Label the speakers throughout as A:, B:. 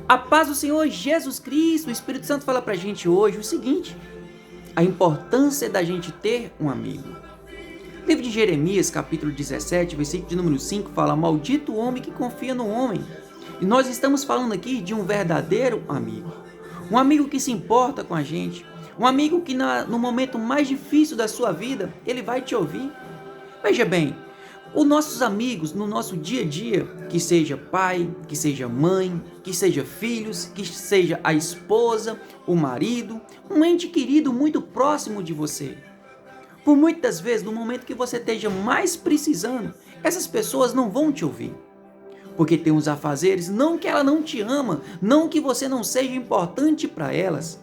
A: A paz do Senhor Jesus Cristo, o Espírito Santo fala pra gente hoje o seguinte: a importância da gente ter um amigo. Livro de Jeremias, capítulo 17, versículo de número 5, fala: maldito o homem que confia no homem. E nós estamos falando aqui de um verdadeiro amigo. Um amigo que se importa com a gente. Um amigo que no momento mais difícil da sua vida, ele vai te ouvir. Veja bem, os nossos amigos no nosso dia a dia, que seja pai, que seja mãe, que seja filhos, que seja a esposa, o marido, um ente querido muito próximo de você. Por muitas vezes, no momento que você esteja mais precisando, essas pessoas não vão te ouvir. Porque tem uns afazeres, não que ela não te ama, não que você não seja importante para elas.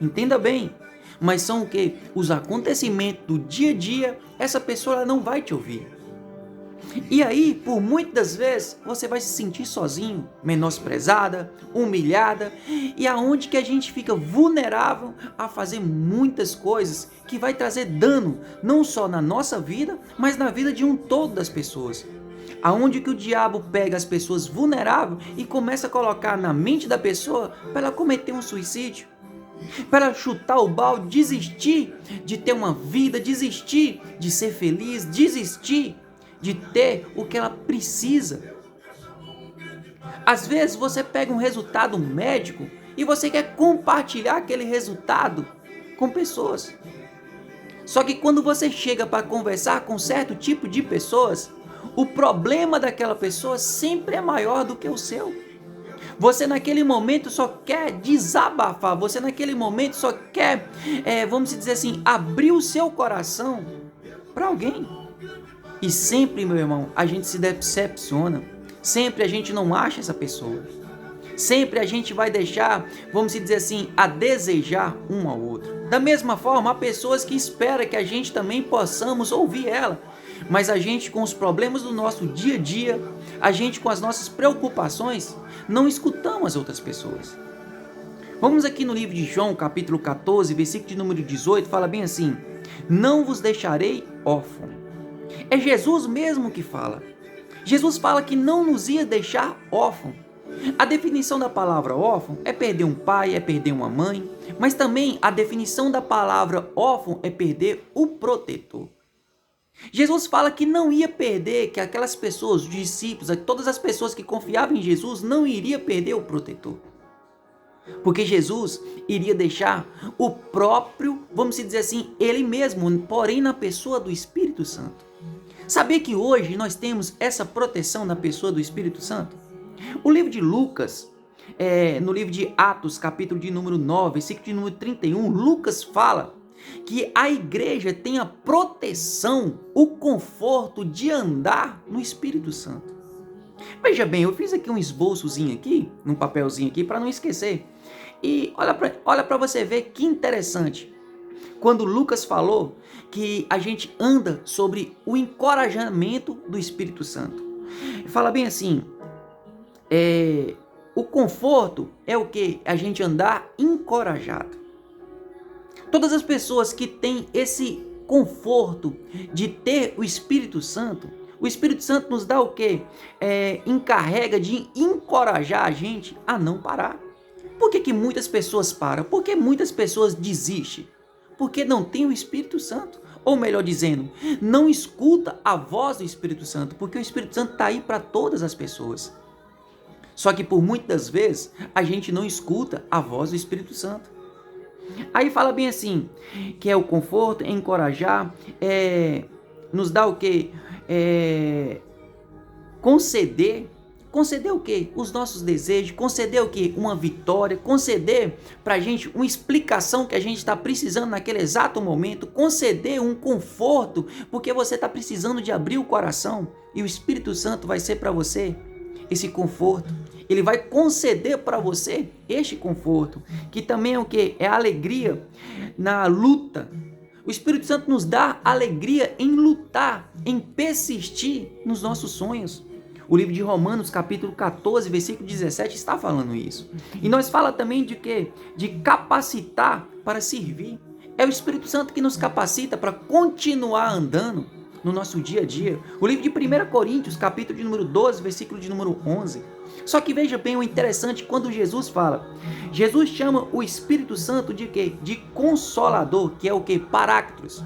A: Entenda bem, mas são o que? Os acontecimentos do dia a dia, essa pessoa ela não vai te ouvir. E aí, por muitas vezes, você vai se sentir sozinho, menosprezada, humilhada, e aonde que a gente fica vulnerável a fazer muitas coisas que vai trazer dano, não só na nossa vida, mas na vida de um todo das pessoas. Aonde que o diabo pega as pessoas vulneráveis e começa a colocar na mente da pessoa para ela cometer um suicídio, para ela chutar o balde, desistir de ter uma vida, desistir de ser feliz, desistir de ter o que ela precisa. Às vezes você pega um resultado médico e você quer compartilhar aquele resultado com pessoas. Só que quando você chega para conversar com certo tipo de pessoas, o problema daquela pessoa sempre é maior do que o seu. Você naquele momento só quer desabafar, você naquele momento só quer, vamos dizer assim, abrir o seu coração para alguém. E sempre, meu irmão, a gente se decepciona, sempre a gente não acha essa pessoa. Sempre a gente vai deixar, vamos dizer assim, a desejar um ao outro. Da mesma forma, há pessoas que esperam que a gente também possamos ouvir ela. Mas a gente com os problemas do nosso dia a dia, a gente com as nossas preocupações, não escutamos as outras pessoas. Vamos aqui no livro de João, capítulo 14, versículo de número 18, fala bem assim: não vos deixarei órfão. É Jesus mesmo que fala. Jesus fala que não nos ia deixar órfão. A definição da palavra órfão é perder um pai, é perder uma mãe, mas também a definição da palavra órfão é perder o protetor. Jesus fala que não ia perder, que aquelas pessoas, os discípulos, todas as pessoas que confiavam em Jesus, não iria perder o protetor. Porque Jesus iria deixar o próprio, vamos dizer assim, ele mesmo, porém na pessoa do Espírito Santo. Sabia que hoje nós temos essa proteção na pessoa do Espírito Santo? O livro de Lucas, no livro de Atos, capítulo de número 9, versículo de número 31, Lucas fala que a igreja tem a proteção, o conforto de andar no Espírito Santo. Veja bem, eu fiz aqui um esboçozinho aqui, num papelzinho aqui, para não esquecer. E olha para você ver que interessante. Quando Lucas falou que a gente anda sobre o encorajamento do Espírito Santo. Fala bem assim, o conforto é o que? A gente andar encorajado. Todas as pessoas que têm esse conforto de ter o Espírito Santo nos dá o quê? Encarrega de encorajar a gente a não parar. Por que muitas pessoas param? Por que muitas pessoas desistem? Porque não tem o Espírito Santo. Ou melhor dizendo, não escuta a voz do Espírito Santo, porque o Espírito Santo está aí para todas as pessoas. Só que por muitas vezes a gente não escuta a voz do Espírito Santo. Aí fala bem assim, que é o conforto, é encorajar, nos dá o quê? Conceder o quê? Os nossos desejos, conceder o quê? Uma vitória, conceder pra gente uma explicação que a gente está precisando naquele exato momento, conceder um conforto, porque você está precisando de abrir o coração e o Espírito Santo vai ser para você esse conforto. Ele vai conceder para você este conforto, que também é o quê? É a alegria na luta. O Espírito Santo nos dá alegria em lutar, em persistir nos nossos sonhos. O livro de Romanos, capítulo 14, versículo 17, está falando isso. E nós fala também de quê? De capacitar para servir. É o Espírito Santo que nos capacita para continuar andando. no nosso dia a dia. O livro de 1 Coríntios, capítulo de número 12, versículo de número 11. Só que veja bem o interessante quando Jesus fala. Jesus chama o Espírito Santo de quê? De Consolador, que é o quê? Paráclitos.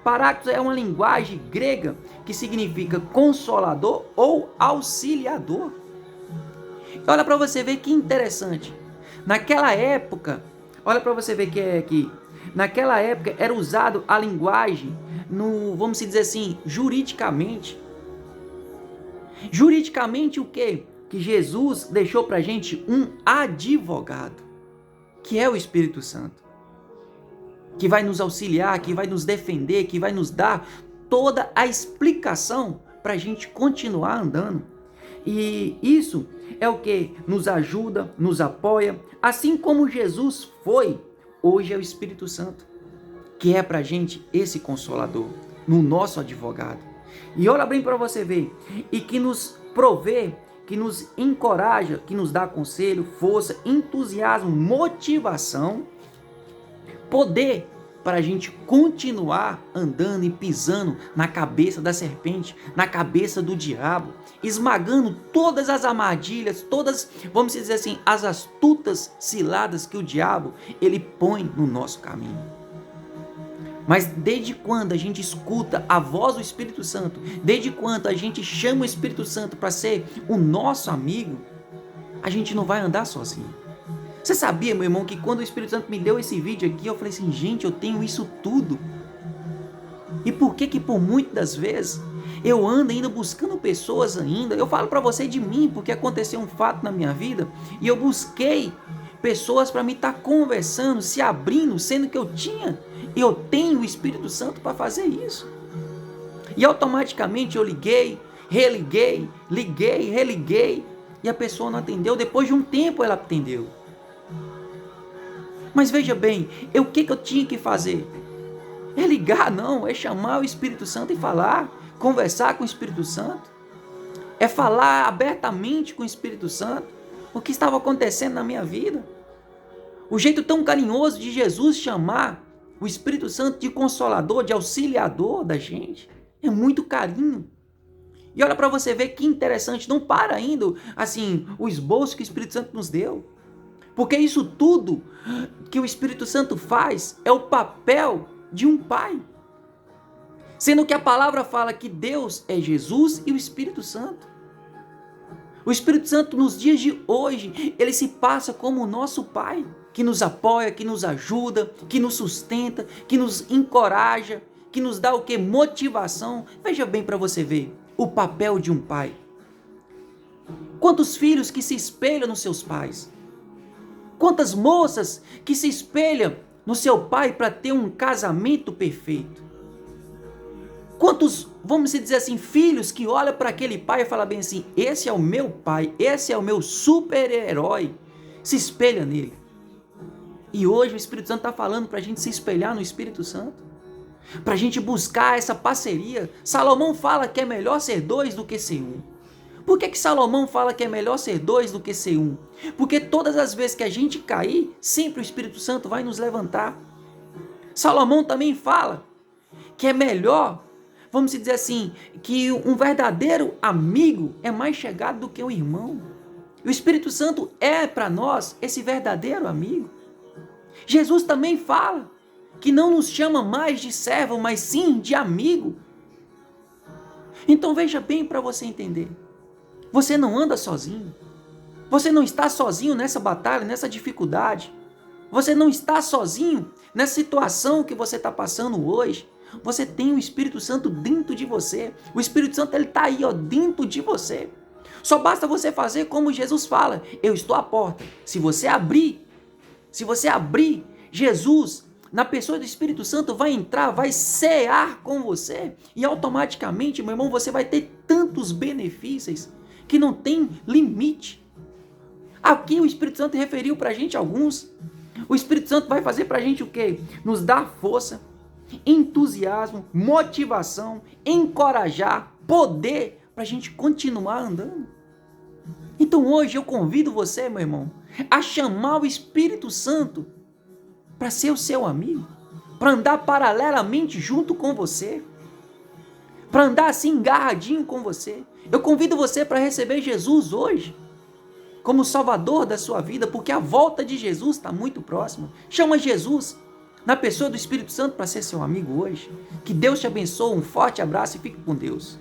A: Paráclitos é uma linguagem grega que significa consolador ou auxiliador. Olha para você ver que interessante. Naquela época, olha para você ver que é aqui. Naquela época era usado a linguagem, vamos dizer assim, juridicamente. Juridicamente o quê? Que Jesus deixou para a gente um advogado, que é o Espírito Santo, que vai nos auxiliar, que vai nos defender, que vai nos dar toda a explicação para a gente continuar andando. E isso é o que nos ajuda, nos apoia, assim como Jesus foi, hoje é o Espírito Santo, que é para a gente esse consolador, no nosso advogado. E olha bem para você ver, e que nos provê, que nos encoraja, que nos dá conselho, força, entusiasmo, motivação, poder para a gente continuar andando e pisando na cabeça da serpente, na cabeça do diabo, esmagando todas as armadilhas, todas, vamos dizer assim, as astutas ciladas que o diabo ele põe no nosso caminho. Mas desde quando a gente escuta a voz do Espírito Santo, desde quando a gente chama o Espírito Santo para ser o nosso amigo, a gente não vai andar sozinho. Você sabia, meu irmão, que quando o Espírito Santo me deu esse vídeo aqui, eu falei assim, gente, eu tenho isso tudo. E por que por muitas das vezes eu ando ainda buscando pessoas ainda? Eu falo para você de mim, porque aconteceu um fato na minha vida e eu busquei pessoas para me estar conversando, se abrindo, sendo que eu tenho o Espírito Santo para fazer isso. E automaticamente eu liguei, religuei, religuei e a pessoa não atendeu. Depois de um tempo ela atendeu. Mas veja bem, o que eu tinha que fazer? É ligar, não, é chamar o Espírito Santo e falar, conversar com o Espírito Santo, é falar abertamente com o Espírito Santo o que estava acontecendo na minha vida. O jeito tão carinhoso de Jesus chamar o Espírito Santo de consolador, de auxiliador da gente, é muito carinho. E olha para você ver que interessante, não para ainda assim o esboço que o Espírito Santo nos deu. Porque isso tudo que o Espírito Santo faz é o papel de um pai. Sendo que a palavra fala que Deus é Jesus e o Espírito Santo. O Espírito Santo nos dias de hoje, ele se passa como o nosso pai, que nos apoia, que nos ajuda, que nos sustenta, que nos encoraja, que nos dá o que? Motivação. Veja bem para você ver o papel de um pai. Quantos filhos que se espelham nos seus pais? Quantas moças que se espelham no seu pai para ter um casamento perfeito? Quantos, vamos dizer assim, filhos que olham para aquele pai e falam bem assim, esse é o meu pai, esse é o meu super-herói, se espelha nele. E hoje o Espírito Santo está falando para a gente se espelhar no Espírito Santo, para a gente buscar essa parceria. Salomão fala que é melhor ser dois do que ser um. Por que Salomão fala que é melhor ser dois do que ser um? Porque todas as vezes que a gente cair, sempre o Espírito Santo vai nos levantar. Salomão também fala que é melhor, vamos dizer assim, que um verdadeiro amigo é mais chegado do que um irmão. O Espírito Santo é para nós esse verdadeiro amigo. Jesus também fala que não nos chama mais de servo, mas sim de amigo. Então veja bem para você entender. Você não anda sozinho. Você não está sozinho nessa batalha, nessa dificuldade. Você não está sozinho nessa situação que você está passando hoje. Você tem o Espírito Santo dentro de você. O Espírito Santo está aí, dentro de você. Só basta você fazer como Jesus fala. Eu estou à porta. Se você abrir, Jesus, na pessoa do Espírito Santo, vai entrar, vai cear com você. E automaticamente, meu irmão, você vai ter tantos benefícios que não tem limite. Aqui o Espírito Santo referiu para a gente alguns. O Espírito Santo vai fazer para a gente o quê? Nos dar força, entusiasmo, motivação, encorajar, poder para a gente continuar andando. Então hoje eu convido você, meu irmão, a chamar o Espírito Santo para ser o seu amigo, para andar paralelamente junto com você. para andar assim engarradinho com você. Eu convido você para receber Jesus hoje como Salvador da sua vida, porque a volta de Jesus está muito próxima. Chama Jesus na pessoa do Espírito Santo para ser seu amigo hoje. Que Deus te abençoe, um forte abraço e fique com Deus.